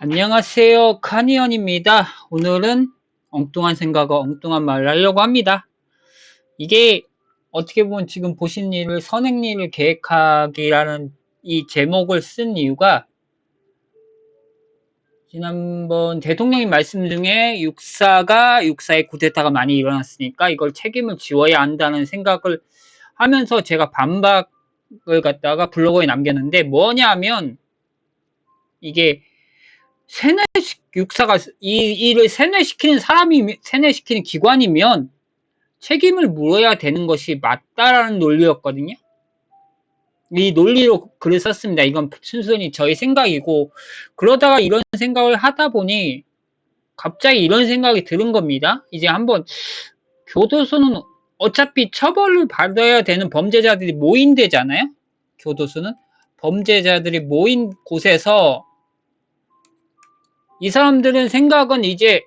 안녕하세요. 카니언입니다. 오늘은 엉뚱한 생각과 엉뚱한 말을 하려고 합니다. 이게 어떻게 보면 지금 보신 일을 선행일을 계획하기라는 이 제목을 쓴 이유가 지난번 대통령님 말씀 중에 육사의 쿠데타가 많이 일어났으니까 이걸 책임을 지워야 한다는 생각을 하면서 제가 반박을 갖다가 블로그에 남겼는데 뭐냐면 이게 육사가 이 일을 세뇌시키는 사람이 세뇌시키는 기관이면 책임을 물어야 되는 것이 맞다라는 논리였거든요. 이 논리로 글을 썼습니다. 이건 순전히 저의 생각이고 그러다가 이런 생각을 하다 보니 갑자기 이런 생각이 드는 겁니다. 이제 한번 교도소는 어차피 처벌을 받아야 되는 범죄자들이 모인 데잖아요. 교도소는 범죄자들이 모인 곳에서 이 사람들은 생각은 이제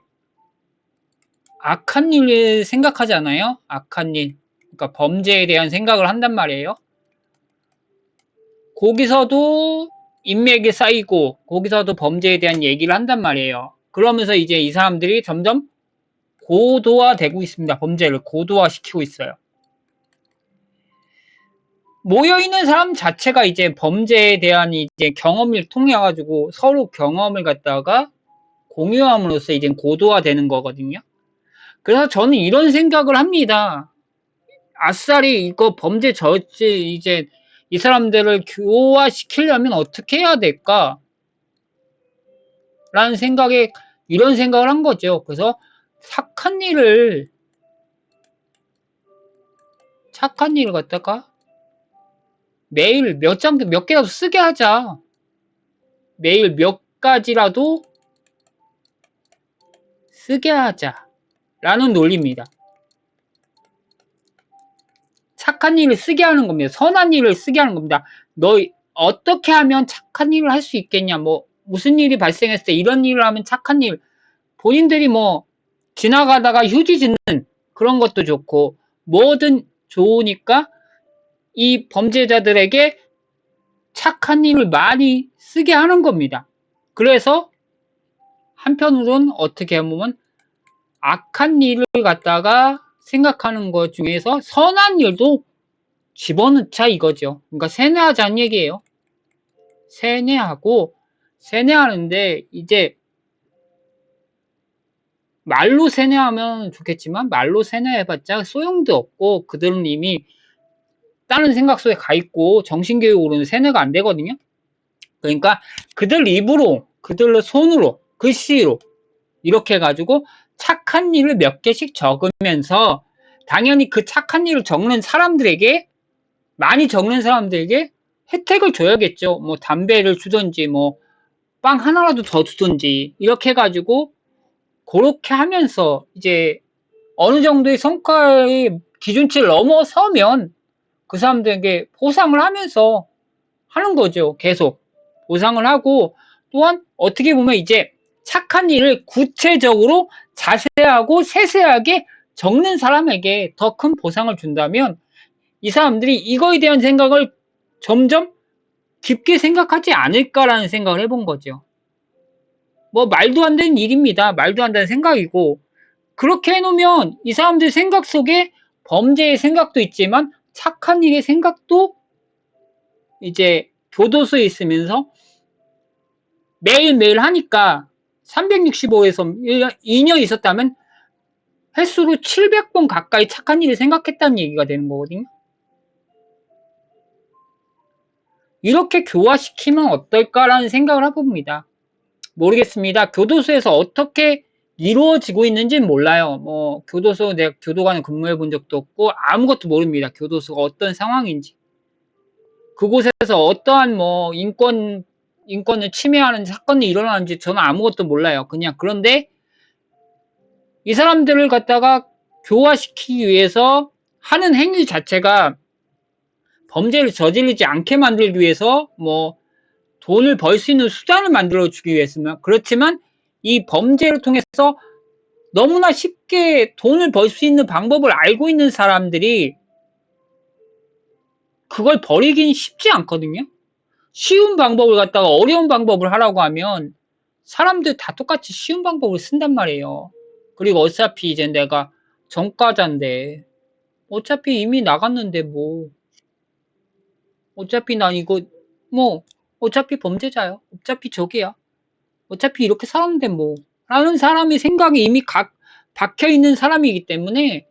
악한 일을 생각하잖아요. 악한 일. 그러니까 범죄에 대한 생각을 한단 말이에요. 거기서도 인맥이 쌓이고 거기서도 범죄에 대한 얘기를 한단 말이에요. 그러면서 이제 이 사람들이 점점 고도화되고 있습니다. 범죄를 고도화시키고 있어요. 모여있는 사람 자체가 이제 범죄에 대한 이제 경험을 통해 가지고 서로 경험을 갖다가 공유함으로써 이제 고도화되는 거거든요. 그래서 저는 이런 생각을 합니다. 아싸리 이거 범죄 저지 이제 이 사람들을 교화시키려면 어떻게 해야 될까? 라는 생각에 이런 생각을 한 거죠. 그래서 착한 일을 갖다가 매일 몇 개라도 쓰게 하자. 매일 몇 가지라도 쓰게 하자. 라는 논리입니다. 착한 일을 쓰게 하는 겁니다. 선한 일을 쓰게 하는 겁니다. 너 어떻게 하면 착한 일을 할 수 있겠냐? 뭐 무슨 일이 발생했을 때 이런 일을 하면 착한 일. 본인들이 뭐 지나가다가 휴지 짓는 그런 것도 좋고 뭐든 좋으니까 이 범죄자들에게 착한 일을 많이 쓰게 하는 겁니다. 그래서 한편으로는 어떻게 보면 악한 일을 갖다가 생각하는 것 중에서 선한 일도 집어넣자 이거죠. 그러니까 세뇌하자는 얘기예요. 세뇌하는데 이제 말로 세뇌하면 좋겠지만 말로 세뇌해봤자 소용도 없고 그들은 이미 다른 생각 속에 가 있고 정신교육으로는 세뇌가 안 되거든요. 그러니까 그들 입으로 그들 손으로 글씨로 이렇게 해가지고 착한 일을 몇 개씩 적으면서 당연히 그 착한 일을 적는 사람들에게 많이 적는 사람들에게 혜택을 줘야겠죠. 뭐 담배를 주든지 뭐 빵 하나라도 더 주든지 이렇게 해가지고 그렇게 하면서 이제 어느 정도의 성과의 기준치를 넘어서면 그 사람들에게 보상을 하면서 하는 거죠. 계속 보상을 하고 또한 어떻게 보면 이제 착한 일을 구체적으로 자세하고 세세하게 적는 사람에게 더 큰 보상을 준다면 이 사람들이 이거에 대한 생각을 점점 깊게 생각하지 않을까라는 생각을 해본 거죠. 뭐 말도 안 되는 일입니다. 말도 안 되는 생각이고 그렇게 해놓으면 이 사람들 생각 속에 범죄의 생각도 있지만 착한 일의 생각도 이제 교도소에 있으면서 매일매일 하니까 365에서 2년 있었다면 횟수로 700번 가까이 착한 일을 생각했다는 얘기가 되는 거거든요. 이렇게 교화시키면 어떨까라는 생각을 해봅니다. 모르겠습니다. 교도소에서 어떻게 이루어지고 있는지는 몰라요. 뭐 교도소 내가 교도관을 근무해 본 적도 없고 아무것도 모릅니다. 교도소가 어떤 상황인지. 그곳에서 어떠한 뭐 인권을 침해하는 사건이 일어나는지 저는 아무것도 몰라요. 그냥 그런데 이 사람들을 갖다가 교화시키기 위해서 하는 행위 자체가 범죄를 저지르지 않게 만들기 위해서 뭐 돈을 벌 수 있는 수단을 만들어 주기 위해서면 그렇지만 이 범죄를 통해서 너무나 쉽게 돈을 벌 수 있는 방법을 알고 있는 사람들이 그걸 버리긴 쉽지 않거든요. 쉬운 방법을 갖다가 어려운 방법을 하라고 하면 사람들 다 똑같이 쉬운 방법을 쓴단 말이에요. 그리고 어차피 이제 내가 전과자인데, 어차피 이미 나갔는데 뭐, 어차피 난 이거, 뭐, 어차피 범죄자야. 어차피 적이야. 어차피 이렇게 살았는데 뭐, 라는 사람의 생각이 이미 박혀 있는 사람이기 때문에,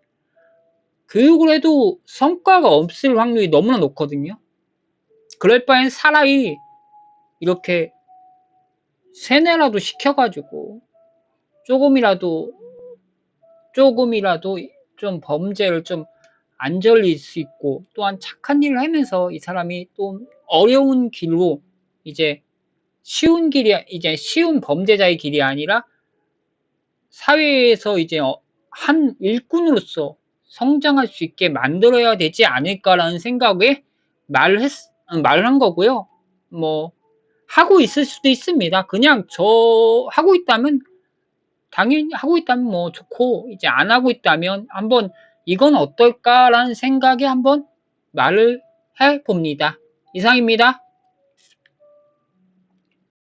교육을 해도 성과가 없을 확률이 너무나 높거든요. 그럴 바엔 차라리 이렇게 세뇌라도 시켜가지고 조금이라도 좀 범죄를 좀 안 저릴 수 있고, 또한 착한 일을 하면서 이 사람이 또 어려운 길로 이제 이제 쉬운 범죄자의 길이 아니라 사회에서 이제 한 일꾼으로서 성장할 수 있게 만들어야 되지 않을까라는 생각에 말을 한 거고요. 뭐, 하고 있을 수도 있습니다. 그냥 하고 있다면, 당연히 하고 있다면 뭐 좋고, 이제 안 하고 있다면 한번 이건 어떨까라는 생각에 한번 말을 해 봅니다. 이상입니다.